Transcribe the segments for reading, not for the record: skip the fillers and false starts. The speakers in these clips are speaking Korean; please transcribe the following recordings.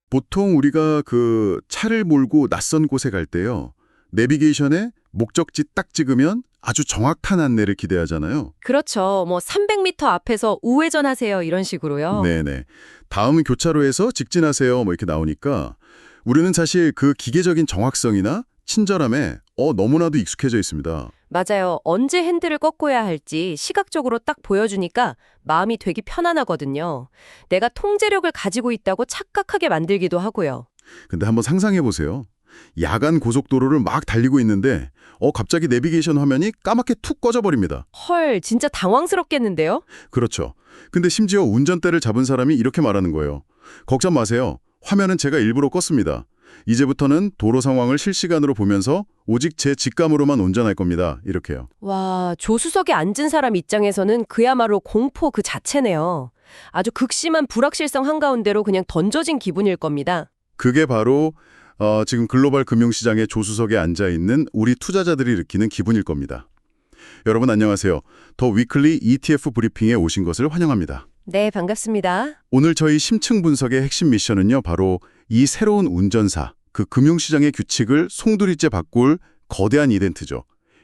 보통 우리가 그 차를 몰고 낯선 곳에 갈 때요. 내비게이션에 목적지 딱 찍으면 아주 정확한 안내를 기대하잖아요. 그렇죠. 뭐 300m 앞에서 우회전하세요 이런 식으로요. 네네. 다음 교차로에서 직진하세요. 뭐 이렇게 나오니까 우리는 사실 그 기계적인 정확성이나 친절함에 너무나도 익숙해져 있습니다. 맞아요. 언제 핸들을 꺾어야 할지 시각적으로 딱 보여주니까 마음이 되게 편안하거든요. 내가 통제력을 가지고 있다고 착각하게 만들기도 하고요. 근데 한번 상상해 보세요. 야간 고속도로를 막 달리고 있는데 갑자기 내비게이션 화면이 까맣게 툭 꺼져버립니다. 헐, 진짜 당황스럽겠는데요? 그렇죠. 근데 심지어 운전대를 잡은 사람이 이렇게 말하는 거예요. 걱정 마세요. 화면은 제가 일부러 껐습니다. 이제부터는 도로 상황을 실시간으로 보면서 오직 제 직감으로만 운전할 겁니다. 이렇게요. 와, 조수석에 앉은 사람 입장에서는 그야말로 공포 그 자체네요. 아주 극심한 불확실성 한가운데로 그냥 던져진 기분일 겁니다. 그게 바로 지금 글로벌 금융시장의 조수석에 앉아있는 우리 투자자들이 느끼는 기분일 겁니다. 여러분 안녕하세요. 더 위클리 ETF 브리핑에 오신 것을 환영합니다. 네, 반갑습니다. 오늘 저희 심층 분석의 핵심 미션은요. 바로 이 새로운 운전사, 그 금융시장의 규칙을 송두리째 바꿀 거대한 이벤트죠.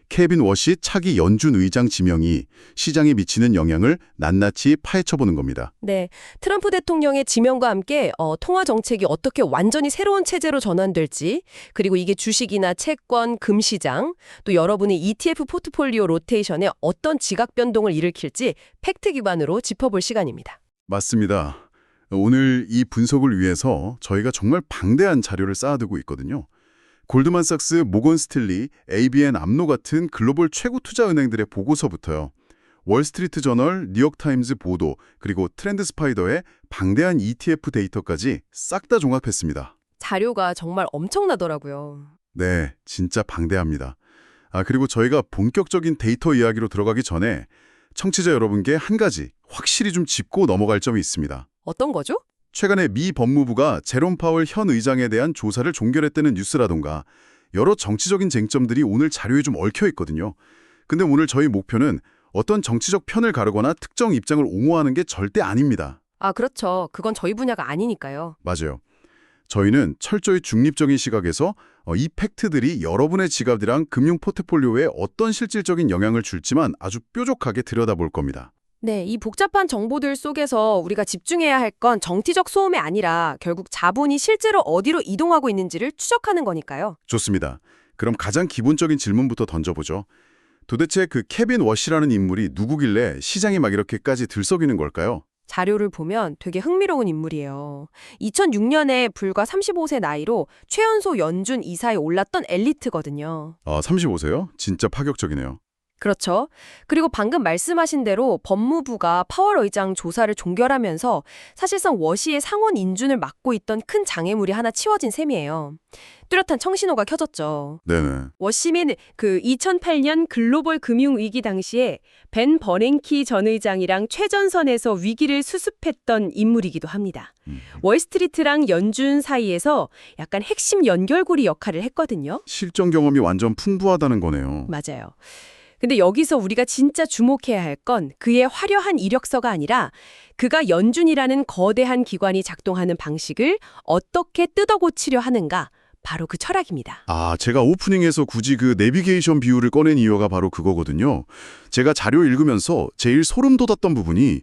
케빈 워시 차기 연준 의장 지명이 시장에 미치는 영향을 낱낱이 파헤쳐보는 겁니다. 네, 트럼프 대통령의 지명과 함께 통화 정책이 어떻게 완전히 새로운 체제로 전환될지, 그리고 이게 주식이나 채권, 금시장, 또 여러분의 ETF 포트폴리오 로테이션에 어떤 지각 변동을 일으킬지 팩트 기반으로 짚어볼 시간입니다. 맞습니다. 오늘 이 분석을 위해서 저희가 정말 방대한 자료를 쌓아두고 있거든요. 골드만삭스, 모건 스틸리, ABN 암로 같은 글로벌 최고 투자 은행들의 보고서부터요. 월스트리트 저널, 뉴욕타임즈 보도, 그리고 트렌드 스파이더의 방대한 ETF 데이터까지 싹 다 종합했습니다. 자료가 정말 엄청나더라고요. 네, 진짜 방대합니다. 그리고 저희가 본격적인 데이터 이야기로 들어가기 전에 청취자 여러분께 한 가지 확실히 좀 짚고 넘어갈 점이 있습니다. 어떤 거죠? 최근에 미 법무부가 제롬 파월 현 의장에 대한 조사를 종결했다는 뉴스라던가 여러 정치적인 쟁점들이 오늘 자료에 좀 얽혀 있거든요. 근데 오늘 저희 목표는 어떤 정치적 편을 가르거나 특정 입장을 옹호하는 게 절대 아닙니다. 아, 그렇죠. 그건 저희 분야가 아니니까요. 맞아요. 저희는 철저히 중립적인 시각에서 이 팩트들이 여러분의 지갑이랑 금융 포트폴리오에 어떤 실질적인 영향을 줄지만 아주 뾰족하게 들여다볼 겁니다. 네, 이 복잡한 정보들 속에서 우리가 집중해야 할 건 정치적 소음이 아니라 결국 자본이 실제로 어디로 이동하고 있는지를 추적하는 거니까요. 좋습니다. 그럼 가장 기본적인 질문부터 던져보죠. 도대체 그 케빈 워시라는 인물이 누구길래 시장이 막 이렇게까지 들썩이는 걸까요? 자료를 보면 되게 흥미로운 인물이에요. 2006년에 불과 35세 나이로 최연소 연준 이사에 올랐던 엘리트거든요. 35세요? 진짜 파격적이네요. 그렇죠. 그리고 방금 말씀하신 대로 법무부가 파월 의장 조사를 종결하면서 사실상 워시의 상원 인준을 맡고 있던 큰 장애물이 하나 치워진 셈이에요. 뚜렷한 청신호가 켜졌죠. 네네. 워시는 그 2008년 글로벌 금융위기 당시에 벤 버냉키 전 의장이랑 최전선에서 위기를 수습했던 인물이기도 합니다. 월스트리트랑 연준 사이에서 약간 핵심 연결고리 역할을 했거든요. 실전 경험이 완전 풍부하다는 거네요. 맞아요. 근데 여기서 우리가 진짜 주목해야 할 건 그의 화려한 이력서가 아니라 그가 연준이라는 거대한 기관이 작동하는 방식을 어떻게 뜯어고치려 하는가, 바로 그 철학입니다. 제가 오프닝에서 굳이 그 내비게이션 비율을 꺼낸 이유가 바로 그거거든요. 제가 자료 읽으면서 제일 소름 돋았던 부분이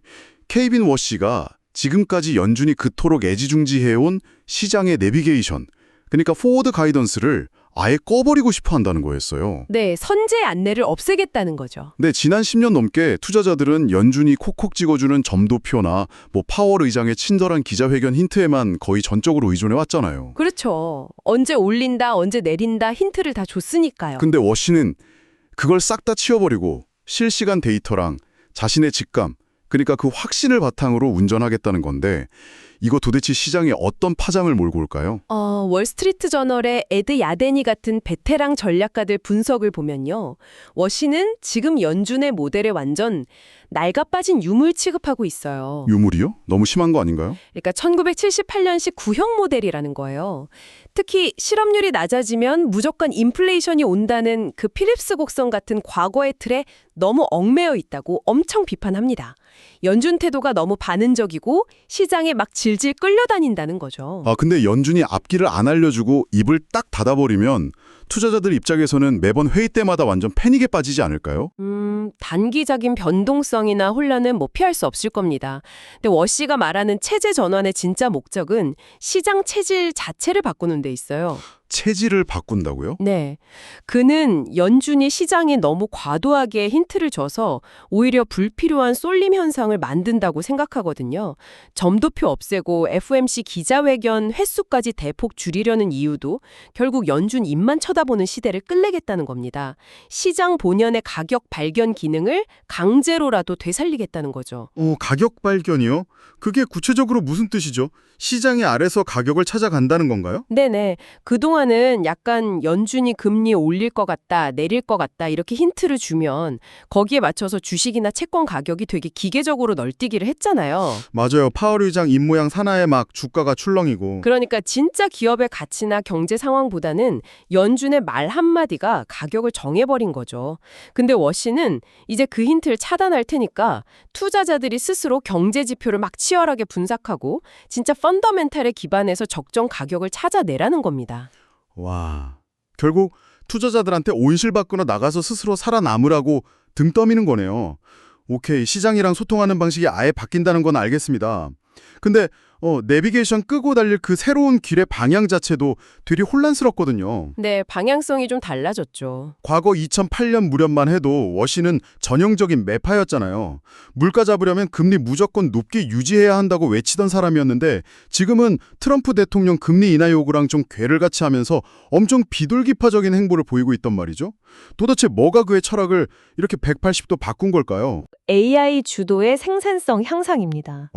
케이빈 워시가 지금까지 연준이 그토록 애지중지해온 시장의 내비게이션, 그러니까 포워드 가이던스를 아예 꺼버리고 싶어 한다는 거였어요. 네, 선제 안내를 없애겠다는 거죠. 네, 지난 10년 넘게 투자자들은 연준이 콕콕 찍어주는 점도표나 파월 의장의 친절한 기자회견 힌트에만 거의 전적으로 의존해 왔잖아요. 그렇죠. 언제 올린다, 언제 내린다 힌트를 다 줬으니까요. 근데 워시는 그걸 싹 다 치워버리고 실시간 데이터랑 자신의 직감, 그러니까 그 확신을 바탕으로 운전하겠다는 건데 이거 도대체 시장에 어떤 파장을 몰고 올까요? 월스트리트 저널의 에드 야데니 같은 베테랑 전략가들 분석을 보면요. 워시는 지금 연준의 모델에 완전 낡아빠진 유물 취급하고 있어요. 유물이요? 너무 심한 거 아닌가요? 그러니까 1978년식 구형 모델이라는 거예요. 특히 실업률이 낮아지면 무조건 인플레이션이 온다는 그 필립스 곡선 같은 과거의 틀에 너무 얽매여 있다고 엄청 비판합니다. 연준 태도가 너무 반응적이고 시장에 막 질질 끌려다닌다는 거죠. 근데 연준이 앞길을 안 알려주고 입을 딱 닫아버리면 투자자들 입장에서는 매번 회의 때마다 완전 패닉에 빠지지 않을까요? 단기적인 변동성이나 혼란은 뭐 피할 수 없을 겁니다. 근데 워시가 말하는 체제 전환의 진짜 목적은 시장 체질 자체를 바꾸는 데 있어요. 체질을 바꾼다고요? 네. 그는 연준이 시장에 너무 과도하게 힌트를 줘서 오히려 불필요한 쏠림 현상을 만든다고 생각하거든요. 점도표 없애고 FOMC 기자회견 횟수까지 대폭 줄이려는 이유도 결국 연준 입만 쳐다보는 시대를 끝내겠다는 겁니다. 시장 본연의 가격 발견 기능을 강제로라도 되살리겠다는 거죠. 가격 발견이요? 그게 구체적으로 무슨 뜻이죠? 시장의 아래서 가격을 찾아간다는 건가요? 네네. 그동안은 약간 연준이 금리 올릴 것 같다, 내릴 것 같다 이렇게 힌트를 주면 거기에 맞춰서 주식이나 채권 가격이 되게 기계적으로 널뛰기를 했잖아요. 맞아요. 파월 의장 입모양 사나에 막 주가가 출렁이고. 그러니까 진짜 기업의 가치나 경제 상황보다는 연준의 말 한마디가 가격을 정해버린 거죠. 근데 워시는 이제 그 힌트를 차단할 테니까 투자자들이 스스로 경제 지표를 막 치열하게 분석하고 진짜 펀더멘탈에 기반해서 적정 가격을 찾아내라는 겁니다. 와, 결국 투자자들한테 온실밖으로 나가서 스스로 살아남으라고 등 떠미는 거네요. 오케이, 시장이랑 소통하는 방식이 아예 바뀐다는 건 알겠습니다. 근데 내비게이션 끄고 달릴 그 새로운 길의 방향 자체도 되게 혼란스럽거든요. 네, 방향성이 좀 달라졌죠. 과거 2008년 무렵만 해도 워시는 전형적인 매파였잖아요. 물가 잡으려면 금리 무조건 높게 유지해야 한다고 외치던 사람이었는데 지금은 트럼프 대통령 금리 인하 요구랑 좀 궤를 같이 하면서 엄청 비둘기파적인 행보를 보이고 있단 말이죠. 도대체 뭐가 그의 철학을 이렇게 180도 바꾼 걸까요? AI 주도의 생산성 향상입니다.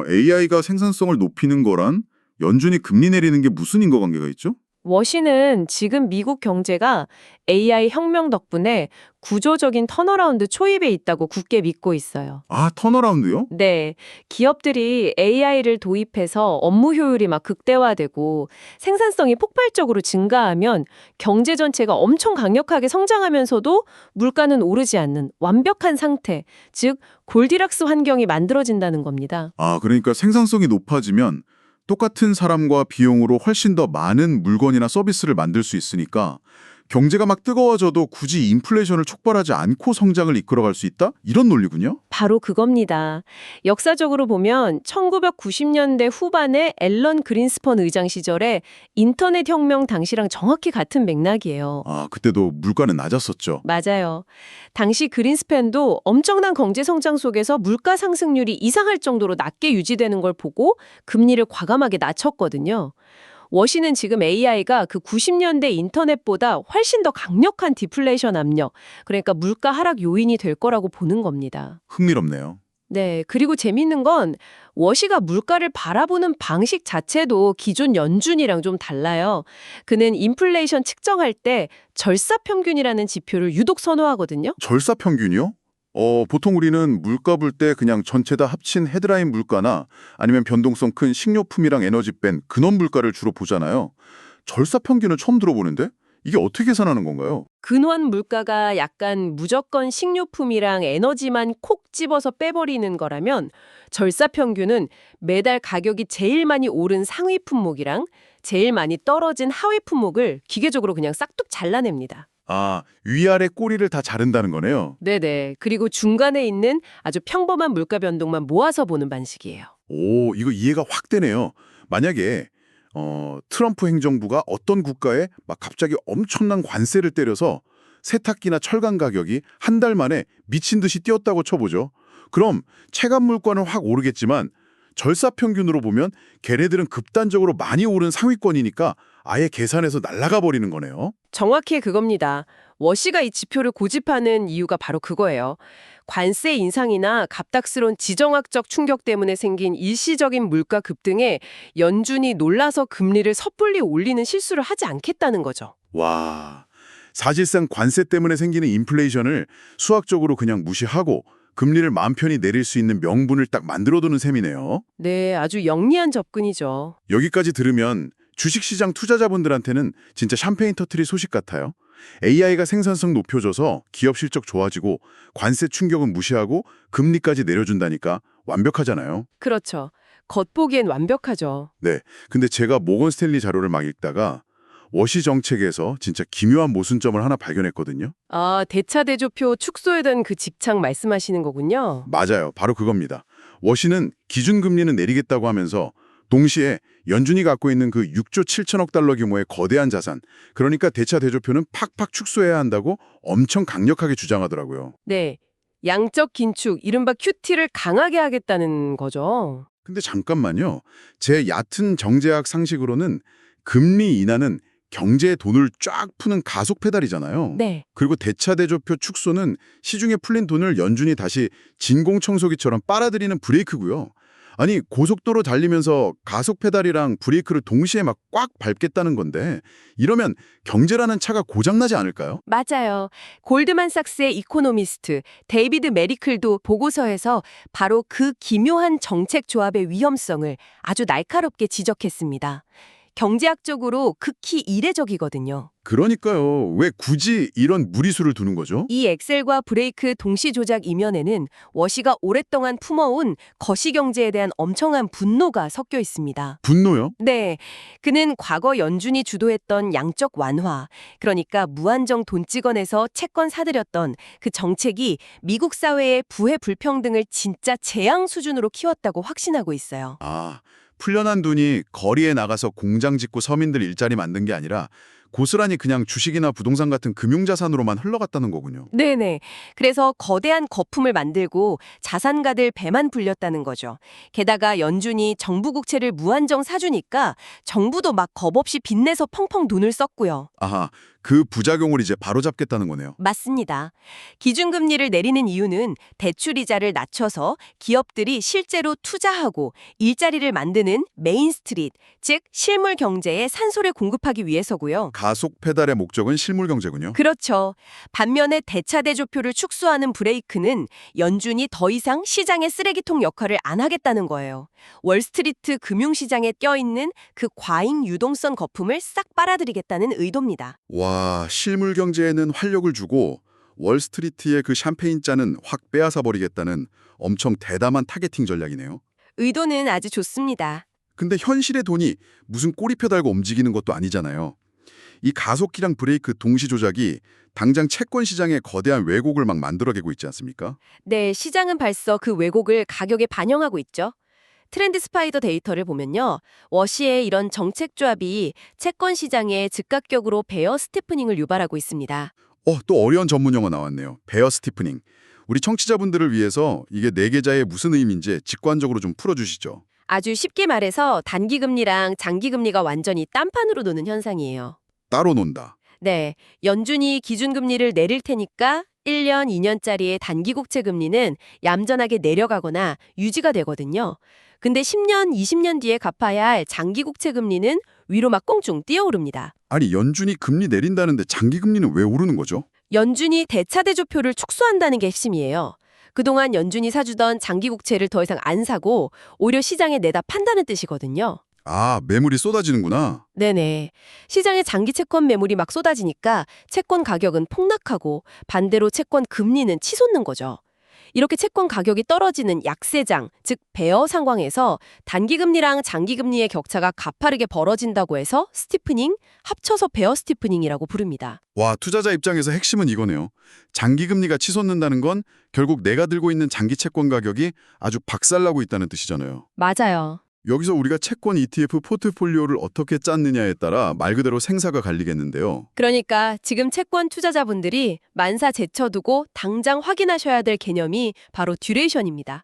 AI가 생산성을 높이는 거란 연준이 금리 내리는 게 무슨 인과관계가 있죠? 워시는 지금 미국 경제가 AI 혁명 덕분에 구조적인 턴어라운드 초입에 있다고 굳게 믿고 있어요. 아, 턴어라운드요? 네, 기업들이 AI를 도입해서 업무 효율이 막 극대화되고 생산성이 폭발적으로 증가하면 경제 전체가 엄청 강력하게 성장하면서도 물가는 오르지 않는 완벽한 상태, 즉 골디락스 환경이 만들어진다는 겁니다. 아, 그러니까 생산성이 높아지면 똑같은 사람과 비용으로 훨씬 더 많은 물건이나 서비스를 만들 수 있으니까 경제가 막 뜨거워져도 굳이 인플레이션을 촉발하지 않고 성장을 이끌어갈 수 있다? 이런 논리군요. 바로 그겁니다. 역사적으로 보면 1990년대 후반에 앨런 그린스펀 의장 시절에 인터넷 혁명 당시랑 정확히 같은 맥락이에요. 아, 그때도 물가는 낮았었죠. 맞아요. 당시 그린스팬도 엄청난 경제 성장 속에서 물가 상승률이 이상할 정도로 낮게 유지되는 걸 보고 금리를 과감하게 낮췄거든요. 워시는 지금 AI가 그 90년대 인터넷보다 훨씬 더 강력한 디플레이션 압력, 그러니까 물가 하락 요인이 될 거라고 보는 겁니다. 흥미롭네요. 네, 그리고 재밌는 건 워시가 물가를 바라보는 방식 자체도 기존 연준이랑 좀 달라요. 그는 인플레이션 측정할 때 절사평균이라는 지표를 유독 선호하거든요. 절사평균이요? 보통 우리는 물가 볼 때 그냥 전체 다 합친 헤드라인 물가나 아니면 변동성 큰 식료품이랑 에너지 뺀 근원 물가를 주로 보잖아요. 절사평균은 처음 들어보는데? 이게 어떻게 계산하는 건가요? 근원 물가가 약간 무조건 식료품이랑 에너지만 콕 집어서 빼버리는 거라면 절사평균은 매달 가격이 제일 많이 오른 상위 품목이랑 제일 많이 떨어진 하위 품목을 기계적으로 그냥 싹둑 잘라냅니다. 아, 위아래 꼬리를 다 자른다는 거네요. 네네. 그리고 중간에 있는 아주 평범한 물가 변동만 모아서 보는 방식이에요. 오, 이거 이해가 확 되네요. 만약에 트럼프 행정부가 어떤 국가에 막 갑자기 엄청난 관세를 때려서 세탁기나 철강 가격이 한 달 만에 미친 듯이 뛰었다고 쳐보죠. 그럼 체감 물가는 확 오르겠지만 절사평균으로 보면 걔네들은 급단적으로 많이 오른 상위권이니까 아예 계산해서 날아가 버리는 거네요. 정확히 그겁니다. 워시가 이 지표를 고집하는 이유가 바로 그거예요. 관세 인상이나 갑작스러운 지정학적 충격 때문에 생긴 일시적인 물가 급등에 연준이 놀라서 금리를 섣불리 올리는 실수를 하지 않겠다는 거죠. 와, 사실상 관세 때문에 생기는 인플레이션을 수학적으로 그냥 무시하고 금리를 마음 편히 내릴 수 있는 명분을 딱 만들어두는 셈이네요. 네, 아주 영리한 접근이죠. 여기까지 들으면 주식시장 투자자분들한테는 진짜 샴페인 터트릴 소식 같아요. AI가 생산성 높여줘서 기업 실적 좋아지고 관세 충격은 무시하고 금리까지 내려준다니까 완벽하잖아요. 그렇죠. 겉보기엔 완벽하죠. 네. 근데 제가 모건 스탠리 자료를 막 읽다가 워시 정책에서 진짜 기묘한 모순점을 하나 발견했거든요. 아, 대차대조표 축소에 대한 그 집착 말씀하시는 거군요. 맞아요. 바로 그겁니다. 워시는 기준금리는 내리겠다고 하면서 동시에 연준이 갖고 있는 그 6조 7천억 달러 규모의 거대한 자산, 그러니까 대차 대조표는 팍팍 축소해야 한다고 엄청 강력하게 주장하더라고요. 네. 양적 긴축, 이른바 QT를 강하게 하겠다는 거죠. 근데 잠깐만요. 제 얕은 정제학 상식으로는 금리 인하는 경제에 돈을 쫙 푸는 가속 페달이잖아요. 네. 그리고 대차 대조표 축소는 시중에 풀린 돈을 연준이 다시 진공청소기처럼 빨아들이는 브레이크고요. 아니 고속도로 달리면서 가속 페달이랑 브레이크를 동시에 막 꽉 밟겠다는 건데 이러면 경제라는 차가 고장나지 않을까요? 맞아요. 골드만삭스의 이코노미스트 데이비드 메리클도 보고서에서 바로 그 기묘한 정책 조합의 위험성을 아주 날카롭게 지적했습니다. 경제학적으로 극히 이례적이거든요. 그러니까요. 왜 굳이 이런 무리수를 두는 거죠? 이 엑셀과 브레이크 동시 조작 이면에는 워시가 오랫동안 품어온 거시경제에 대한 엄청난 분노가 섞여 있습니다. 분노요? 네, 그는 과거 연준이 주도했던 양적 완화, 그러니까 무한정 돈 찍어내서 채권 사들였던 그 정책이 미국 사회의 부해 불평등을 진짜 재앙 수준으로 키웠다고 확신하고 있어요. 아, 풀려난 돈이 거리에 나가서 공장 짓고 서민들 일자리 만든 게 아니라 고스란히 그냥 주식이나 부동산 같은 금융자산으로만 흘러갔다는 거군요. 네네. 그래서 거대한 거품을 만들고 자산가들 배만 불렸다는 거죠. 게다가 연준이 정부 국채를 무한정 사주니까 정부도 막 겁없이 빚내서 펑펑 돈을 썼고요. 아하, 그 부작용을 이제 바로잡겠다는 거네요. 맞습니다. 기준금리를 내리는 이유는 대출이자를 낮춰서 기업들이 실제로 투자하고 일자리를 만드는 메인스트릿, 즉 실물 경제에 산소를 공급하기 위해서고요. 가속 페달의 목적은 실물 경제군요. 그렇죠. 반면에 대차대조표를 축소하는 브레이크는 연준이 더 이상 시장의 쓰레기통 역할을 안 하겠다는 거예요. 월스트리트 금융시장에 껴있는 그 과잉 유동성 거품을 싹 빨아들이겠다는 의도입니다. 와, 실물 경제에는 활력을 주고 월스트리트의 그 샴페인 잔은 확 빼앗아 버리겠다는 엄청 대담한 타겟팅 전략이네요. 의도는 아주 좋습니다. 근데 현실의 돈이 무슨 꼬리표 달고 움직이는 것도 아니잖아요. 이 가속기랑 브레이크 동시 조작이 당장 채권 시장에 거대한 왜곡을 막 만들어내고 있지 않습니까? 네, 시장은 벌써 그 왜곡을 가격에 반영하고 있죠. 트렌드 스파이더 데이터를 보면요. 워시의 이런 정책 조합이 채권 시장에 즉각적으로 베어 스티프닝을 유발하고 있습니다. 또 어려운 전문 용어 나왔네요. 베어 스티프닝. 우리 청취자분들을 위해서 이게 네 계좌에 무슨 의미인지 직관적으로 좀 풀어주시죠. 아주 쉽게 말해서 단기금리랑 장기금리가 완전히 딴판으로 노는 현상이에요. 따로 논다. 네, 연준이 기준금리를 내릴 테니까 1년, 2년짜리의 단기국채 금리는 얌전하게 내려가거나 유지가 되거든요. 근데 10년, 20년 뒤에 갚아야 할 장기국채 금리는 위로 막 꽁충 뛰어오릅니다. 아니 연준이 금리 내린다는데 장기 금리는 왜 오르는 거죠? 연준이 대차대조표를 축소한다는 게 핵심이에요. 그동안 연준이 사주던 장기국채를 더 이상 안 사고 오히려 시장에 내다 판다는 뜻이거든요. 아, 매물이 쏟아지는구나. 네네. 시장에 장기 채권 매물이 막 쏟아지니까 채권 가격은 폭락하고 반대로 채권 금리는 치솟는 거죠. 이렇게 채권 가격이 떨어지는 약세장, 즉 베어 상황에서 단기금리랑 장기금리의 격차가 가파르게 벌어진다고 해서 스티프닝, 합쳐서 베어 스티프닝이라고 부릅니다. 와, 투자자 입장에서 핵심은 이거네요. 장기 금리가 치솟는다는 건 결국 내가 들고 있는 장기 채권 가격이 아주 박살나고 있다는 뜻이잖아요. 맞아요. 여기서 우리가 채권 ETF 포트폴리오를 어떻게 짰느냐에 따라 말 그대로 생사가 갈리겠는데요. 그러니까 지금 채권 투자자분들이 만사 제쳐두고 당장 확인하셔야 될 개념이 바로 듀레이션입니다.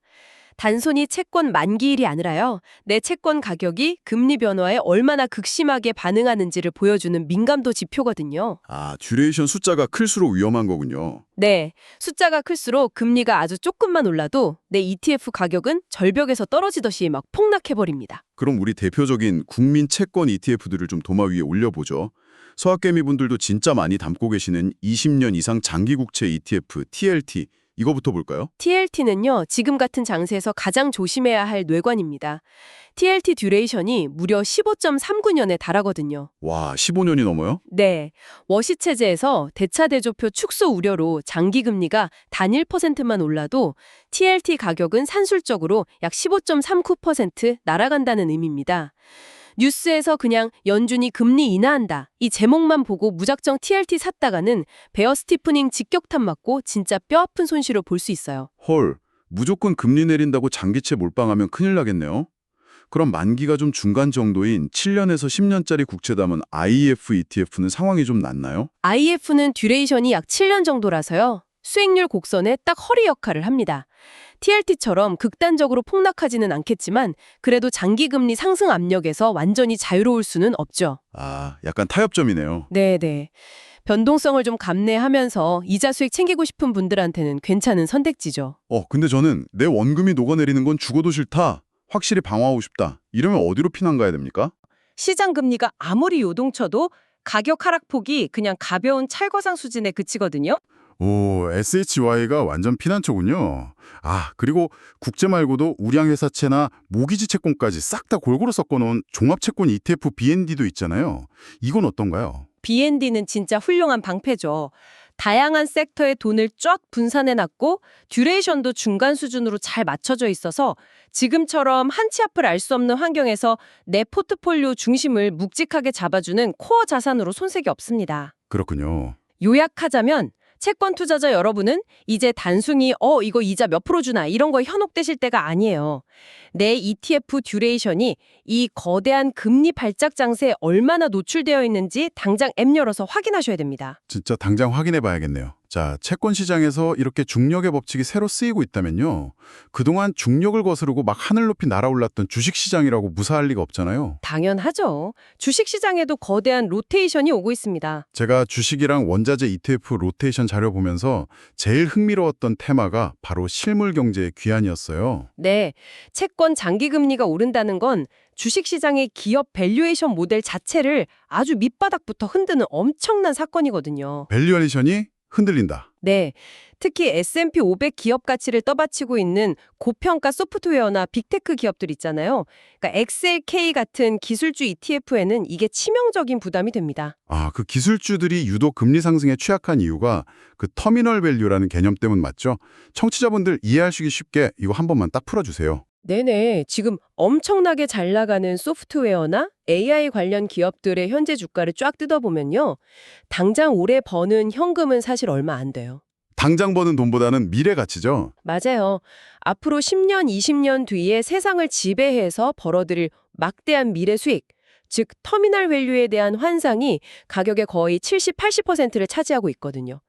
단순히 채권 만기일이 아니라요. 내 채권 가격이 금리 변화에 얼마나 극심하게 반응하는지를 보여주는 민감도 지표거든요. 아, 듀레이션 숫자가 클수록 위험한 거군요. 네, 숫자가 클수록 금리가 아주 조금만 올라도 내 ETF 가격은 절벽에서 떨어지듯이 막 폭락해버립니다. 그럼 우리 대표적인 국민 채권 ETF들을 좀 도마 위에 올려보죠. 서학개미 분들도 진짜 많이 담고 계시는 20년 이상 장기국채 ETF, TLT, 이거부터 볼까요? TLT는요, 지금 같은 장세에서 가장 조심해야 할 뇌관입니다. TLT 듀레이션이 무려 15.39년에 달하거든요. 와, 15년이 넘어요? 네, 워시 체제에서 대차대조표 축소 우려로 장기 금리가 단 1%만 올라도 TLT 가격은 산술적으로 약 15.39% 날아간다는 의미입니다. 뉴스에서 그냥 연준이 금리 인하한다 이 제목만 보고 무작정 TLT 샀다가는 베어 스티프닝 직격탄 맞고 진짜 뼈아픈 손실을 볼 수 있어요. 헐, 무조건 금리 내린다고 장기채 몰빵하면 큰일 나겠네요. 그럼 만기가 좀 중간 정도인 7년에서 10년짜리 국채 담은 IEF ETF는 상황이 좀 낫나요? IF는 듀레이션이 약 7년 정도라서요. 수익률 곡선에 딱 허리 역할을 합니다. TLT처럼 극단적으로 폭락하지는 않겠지만 그래도 장기 금리 상승 압력에서 완전히 자유로울 수는 없죠. 아, 약간 타협점이네요. 네네. 변동성을 좀 감내하면서 이자 수익 챙기고 싶은 분들한테는 괜찮은 선택지죠. 근데 저는 내 원금이 녹아내리는 건 죽어도 싫다. 확실히 방어하고 싶다. 이러면 어디로 피난 가야 됩니까? 시장 금리가 아무리 요동쳐도 가격 하락폭이 그냥 가벼운 찰거상 수준에 그치거든요. 오, SHY가 완전 피난처군요. 아, 그리고 국제 말고도 우량회사채나 모기지 채권까지 싹 다 골고루 섞어놓은 종합채권 ETF BND도 있잖아요. 이건 어떤가요? BND는 진짜 훌륭한 방패죠. 다양한 섹터에 돈을 쫙 분산해놨고 듀레이션도 중간 수준으로 잘 맞춰져 있어서 지금처럼 한치 앞을 알 수 없는 환경에서 내 포트폴리오 중심을 묵직하게 잡아주는 코어 자산으로 손색이 없습니다. 그렇군요. 요약하자면 채권 투자자 여러분은 이제 단순히 이거 이자 몇 프로 주나 이런 거에 현혹되실 때가 아니에요. 내 ETF 듀레이션이 이 거대한 금리 발작 장세에 얼마나 노출되어 있는지 당장 앱 열어서 확인하셔야 됩니다. 진짜 당장 확인해 봐야겠네요. 자, 채권 시장에서 이렇게 중력의 법칙이 새로 쓰이고 있다면요. 그동안 중력을 거스르고 막 하늘 높이 날아올랐던 주식 시장이라고 무사할 리가 없잖아요. 당연하죠. 주식시장에도 거대한 로테이션이 오고 있습니다. 제가 주식이랑 원자재 ETF 로테이션 자료 보면서 제일 흥미로웠던 테마가 바로 실물 경제의 귀환이었어요. 네, 채권 장기금리가 오른다는 건 주식시장의 기업 밸류에이션 모델 자체를 아주 밑바닥부터 흔드는 엄청난 사건이거든요. 밸류에이션이 흔들린다. 네, 특히 S&P 500 기업 가치를 떠받치고 있는 고평가 소프트웨어나 빅테크 기업들 있잖아요. 그러니까 XLK 같은 기술주 ETF에는 이게 치명적인 부담이 됩니다. 아, 그 기술주들이 유독 금리 상승에 취약한 이유가 그 터미널 밸류라는 개념 때문 맞죠? 청취자분들 이해하시기 쉽게 이거 한 번만 딱 풀어주세요. 네네. 지금 엄청나게 잘 나가는 소프트웨어나 AI 관련 기업들의 현재 주가를 쫙 뜯어보면요. 당장 올해 버는 현금은 사실 얼마 안 돼요. 당장 버는 돈보다는 미래 가치죠. 맞아요. 앞으로 10년, 20년 뒤에 세상을 지배해서 벌어들일 막대한 미래 수익, 즉 터미널 밸류에 대한 환상이 가격의 거의 70, 80%를 차지하고 있거든요.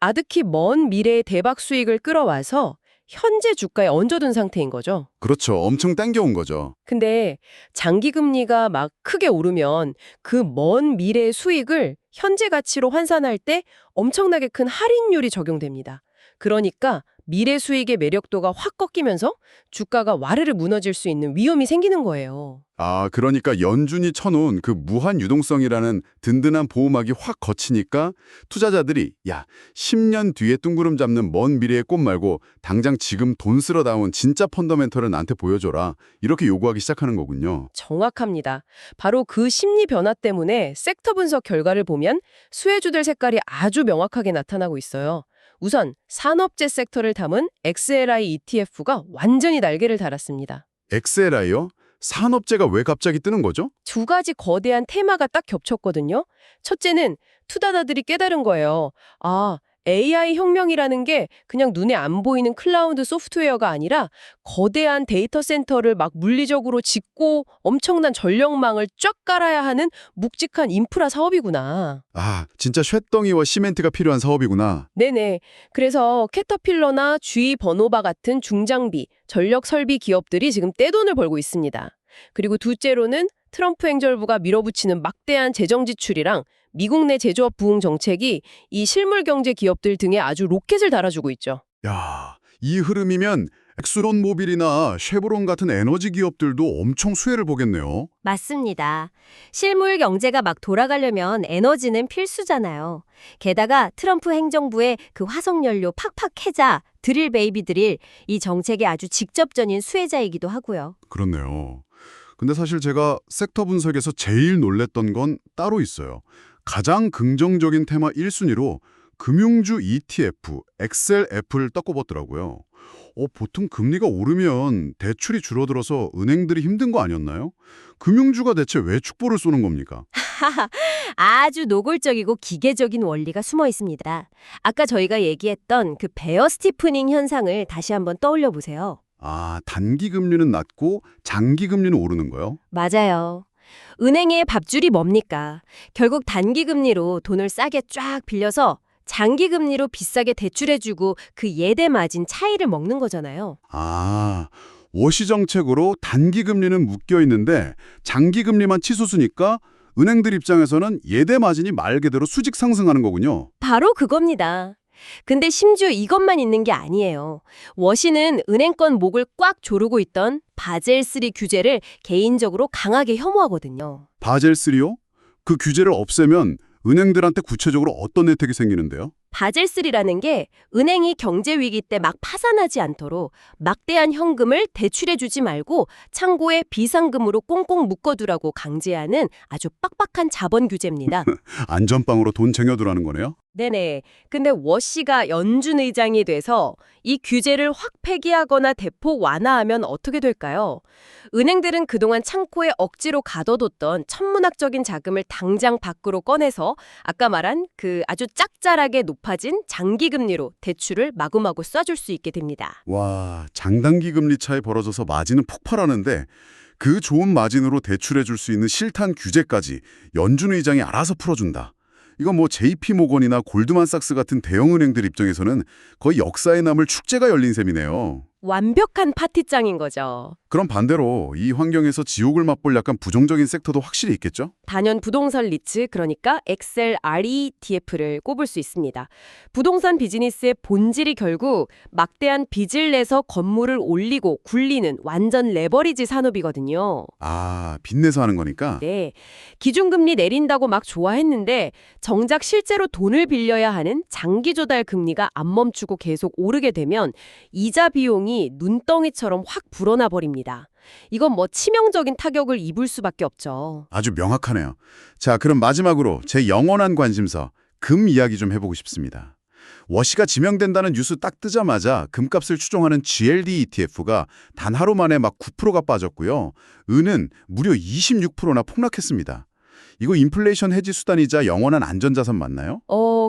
아득히 먼 미래의 대박 수익을 끌어와서 현재 주가에 얹어둔 상태인 거죠. 그렇죠. 엄청 땡겨온 거죠. 근데 장기 금리가 막 크게 오르면 그 먼 미래의 수익을 현재 가치로 환산할 때 엄청나게 큰 할인율이 적용됩니다. 그러니까 미래 수익의 매력도가 확 꺾이면서 주가가 와르르 무너질 수 있는 위험이 생기는 거예요. 아, 그러니까 연준이 쳐놓은 그 무한 유동성이라는 든든한 보호막이 확 거치니까 투자자들이 야, 10년 뒤에 뚱구름 잡는 먼 미래의 꽃 말고 당장 지금 돈 쓸어 나온 진짜 펀더멘털을 나한테 보여줘라. 이렇게 요구하기 시작하는 거군요. 정확합니다. 바로 그 심리 변화 때문에 섹터 분석 결과를 보면 수혜주들 색깔이 아주 명확하게 나타나고 있어요. 우선 산업재 섹터를 담은 XLI ETF가 완전히 날개를 달았습니다. XLI요? 산업재가 왜 갑자기 뜨는 거죠? 두 가지 거대한 테마가 딱 겹쳤거든요. 첫째는 투자자들이 깨달은 거예요. 아, AI 혁명이라는 게 그냥 눈에 안 보이는 클라우드 소프트웨어가 아니라 거대한 데이터 센터를 막 물리적으로 짓고 엄청난 전력망을 쫙 깔아야 하는 묵직한 인프라 사업이구나. 아, 진짜 쇳덩이와 시멘트가 필요한 사업이구나. 네네. 그래서 캐터필러나 GE 버노바 같은 중장비, 전력 설비 기업들이 지금 떼돈을 벌고 있습니다. 그리고 둘째로는 트럼프 행정부가 밀어붙이는 막대한 재정 지출이랑 미국 내 제조업 부흥 정책이 이 실물 경제 기업들 등에 아주 로켓을 달아주고 있죠. 야, 이 흐름이면 엑스론 모빌이나 쉐보론 같은 에너지 기업들도 엄청 수혜를 보겠네요. 맞습니다. 실물 경제가 막 돌아가려면 에너지는 필수잖아요. 게다가 트럼프 행정부의 그 화석연료 팍팍 해자, 드릴 베이비 드릴, 이 정책의 아주 직접적인 수혜자이기도 하고요. 그렇네요. 근데 사실 제가 섹터 분석에서 제일 놀랬던 건 따로 있어요. 가장 긍정적인 테마 1순위로 금융주 ETF, XLF를 딱 꼽았더라고요. 보통 금리가 오르면 대출이 줄어들어서 은행들이 힘든 거 아니었나요? 금융주가 대체 왜 축보를 쏘는 겁니까? 아주 노골적이고 기계적인 원리가 숨어 있습니다. 아까 저희가 얘기했던 그 베어 스티프닝 현상을 다시 한번 떠올려 보세요. 단기 금리는 낮고 장기 금리는 오르는 거요? 맞아요. 은행의 밥줄이 뭡니까? 결국 단기 금리로 돈을 싸게 쫙 빌려서 장기 금리로 비싸게 대출해주고 그 예대 마진 차이를 먹는 거잖아요. 워시 정책으로 단기 금리는 묶여 있는데 장기 금리만 치솟으니까 은행들 입장에서는 예대 마진이 말 그대로 수직 상승하는 거군요. 바로 그겁니다. 근데 심지어 이것만 있는 게 아니에요. 워시는 은행권 목을 꽉 조르고 있던 바젤3 규제를 개인적으로 강하게 혐오하거든요. 바젤3요? 그 규제를 없애면 은행들한테 구체적으로 어떤 혜택이 생기는데요? 바젤3라는 게 은행이 경제 위기 때 막 파산하지 않도록 막대한 현금을 대출해주지 말고 창고에 비상금으로 꽁꽁 묶어두라고 강제하는 아주 빡빡한 자본 규제입니다. 안전빵으로 돈 쟁여두라는 거네요? 네네. 근데 워시가 연준 의장이 돼서 이 규제를 확 폐기하거나 대폭 완화하면 어떻게 될까요? 은행들은 그동안 창고에 억지로 가둬뒀던 천문학적인 자금을 당장 밖으로 꺼내서 아까 말한 그 아주 짭짤하게 높아진 장기 금리로 대출을 마구마구 쏴줄 수 있게 됩니다. 와, 장단기 금리 차이 벌어져서 마진은 폭발하는데 그 좋은 마진으로 대출해 줄 수 있는 실탄 규제까지 연준 의장이 알아서 풀어준다. 이건 뭐 JP모건이나 골드만삭스 같은 대형 은행들 입장에서는 거의 역사에 남을 축제가 열린 셈이네요. 완벽한 파티장인 거죠. 그럼 반대로 이 환경에서 지옥을 맛볼 약간 부정적인 섹터도 확실히 있겠죠? 단연 부동산 리츠, 그러니까 XLRETF를 꼽을 수 있습니다. 부동산 비즈니스의 본질이 결국 막대한 빚을 내서 건물을 올리고 굴리는 완전 레버리지 산업이거든요. 빚내서 하는 거니까? 네, 기준금리 내린다고 막 좋아했는데 정작 실제로 돈을 빌려야 하는 장기 조달 금리가 안 멈추고 계속 오르게 되면 이자 비용이 눈덩이처럼 확 불어나 버립니다. 이건 뭐 치명적인 타격을 입을 수밖에 없죠. 아주 명확하네요. 자, 그럼 마지막으로 제 영원한 관심사, 금 이야기 좀 해보고 싶습니다. 워시가 지명된다는 뉴스 딱 뜨자마자 금값을 추종하는 GLD ETF가 단 하루 만에 막 9%가 빠졌고요. 은은 무려 26%나 폭락했습니다. 이거 인플레이션 해지 수단이자 영원한 안전자산 맞나요?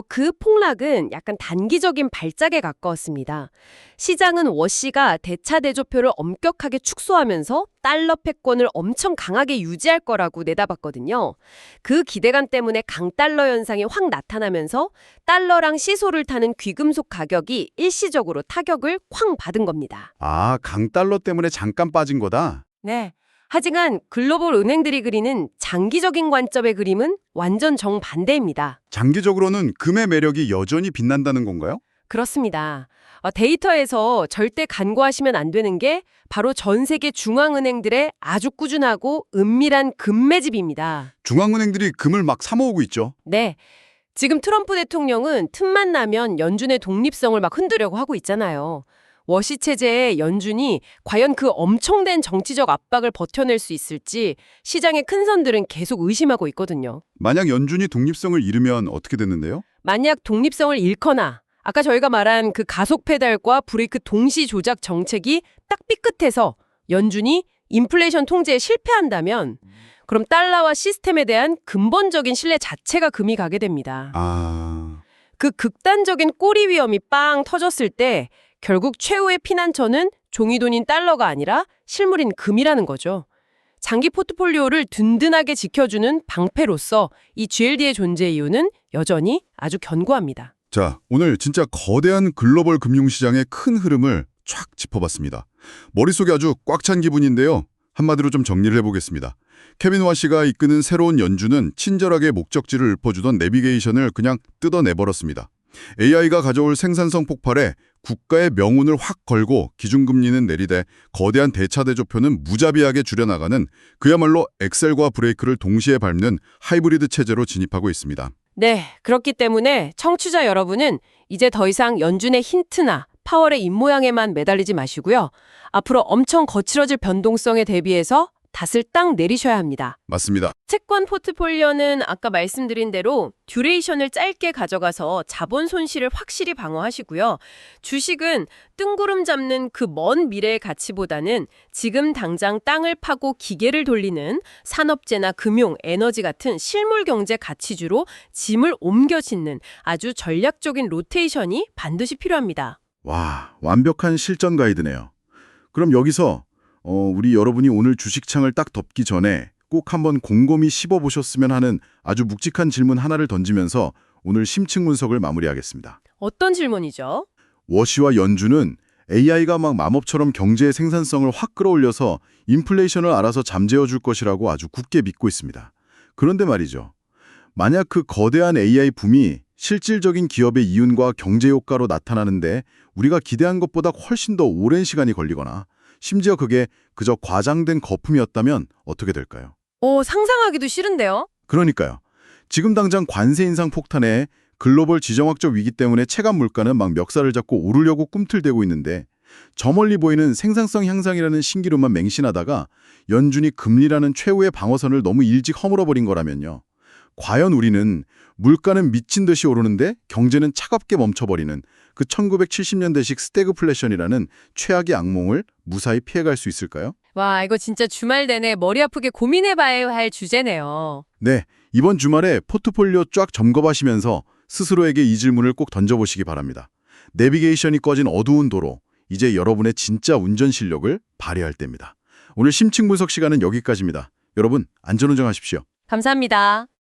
그 폭락은 약간 단기적인 발작에 가까웠습니다. 시장은 워시가 대차대조표를 엄격하게 축소하면서 달러 패권을 엄청 강하게 유지할 거라고 내다봤거든요. 그 기대감 때문에 강달러 현상이 확 나타나면서 달러랑 시소를 타는 귀금속 가격이 일시적으로 타격을 쾅 받은 겁니다. 강달러 때문에 잠깐 빠진 거다? 네. 하지만 글로벌 은행들이 그리는 장기적인 관점의 그림은 완전 정반대입니다. 장기적으로는 금의 매력이 여전히 빛난다는 건가요? 그렇습니다. 데이터에서 절대 간과하시면 안 되는 게 바로 전 세계 중앙은행들의 아주 꾸준하고 은밀한 금 매집입니다. 중앙은행들이 금을 막 사모으고 있죠. 네. 지금 트럼프 대통령은 틈만 나면 연준의 독립성을 막 흔들려고 하고 있잖아요. 워시 체제의 연준이 과연 그 엄청난 정치적 압박을 버텨낼 수 있을지 시장의 큰 선들은 계속 의심하고 있거든요. 만약 연준이 독립성을 잃으면 어떻게 됐는데요? 만약 독립성을 잃거나 아까 저희가 말한 그 가속 페달과 브레이크 동시 조작 정책이 딱 삐끗해서 연준이 인플레이션 통제에 실패한다면 그럼 달러와 시스템에 대한 근본적인 신뢰 자체가 금이 가게 됩니다. 그 극단적인 꼬리 위험이 빵 터졌을 때 결국 최후의 피난처는 종이돈인 달러가 아니라 실물인 금이라는 거죠. 장기 포트폴리오를 든든하게 지켜주는 방패로서 이 GLD의 존재 이유는 여전히 아주 견고합니다. 자, 오늘 진짜 거대한 글로벌 금융시장의 큰 흐름을 쫙 짚어봤습니다. 머릿속에 아주 꽉 찬 기분인데요. 한마디로 좀 정리를 해보겠습니다. 케빈 워시가 이끄는 새로운 연준은 친절하게 목적지를 읊어주던 내비게이션을 그냥 뜯어내버렸습니다. AI가 가져올 생산성 폭발에 국가의 명운을 확 걸고 기준금리는 내리되 거대한 대차대조표는 무자비하게 줄여나가는 그야말로 엑셀과 브레이크를 동시에 밟는 하이브리드 체제로 진입하고 있습니다. 네, 그렇기 때문에 청취자 여러분은 이제 더 이상 연준의 힌트나 파월의 입모양에만 매달리지 마시고요. 앞으로 엄청 거칠어질 변동성에 대비해서 닷을 딱 내리셔야 합니다. 맞습니다. 채권 포트폴리오는 아까 말씀드린 대로 듀레이션을 짧게 가져가서 자본 손실을 확실히 방어하시고요. 주식은 뜬구름 잡는 그 먼 미래의 가치보다는 지금 당장 땅을 파고 기계를 돌리는 산업재나 금융, 에너지 같은 실물 경제 가치주로 짐을 옮겨 짓는 아주 전략적인 로테이션이 반드시 필요합니다. 와, 완벽한 실전 가이드네요. 그럼 여기서 우리 여러분이 오늘 주식창을 딱 덮기 전에 꼭 한번 곰곰이 씹어보셨으면 하는 아주 묵직한 질문 하나를 던지면서 오늘 심층 분석을 마무리하겠습니다. 어떤 질문이죠? 워시와 연준은 AI가 막 마법처럼 경제의 생산성을 확 끌어올려서 인플레이션을 알아서 잠재워 줄 것이라고 아주 굳게 믿고 있습니다. 그런데 말이죠. 만약 그 거대한 AI 붐이 실질적인 기업의 이윤과 경제 효과로 나타나는데 우리가 기대한 것보다 훨씬 더 오랜 시간이 걸리거나 심지어 그게 그저 과장된 거품이었다면 어떻게 될까요? 상상하기도 싫은데요? 그러니까요. 지금 당장 관세 인상 폭탄에 글로벌 지정학적 위기 때문에 체감 물가는 막 멱살을 잡고 오르려고 꿈틀대고 있는데 저 멀리 보이는 생산성 향상이라는 신기루만 맹신하다가 연준이 금리라는 최후의 방어선을 너무 일찍 허물어버린 거라면요. 과연 우리는 물가는 미친 듯이 오르는데 경제는 차갑게 멈춰버리는 그 1970년대식 스태그플레션이라는 최악의 악몽을 무사히 피해갈 수 있을까요? 와, 이거 진짜 주말 내내 머리 아프게 고민해봐야 할 주제네요. 네, 이번 주말에 포트폴리오 쫙 점검하시면서 스스로에게 이 질문을 꼭 던져보시기 바랍니다. 내비게이션이 꺼진 어두운 도로, 이제 여러분의 진짜 운전 실력을 발휘할 때입니다. 오늘 심층 분석 시간은 여기까지입니다. 여러분, 안전운전하십시오. 감사합니다.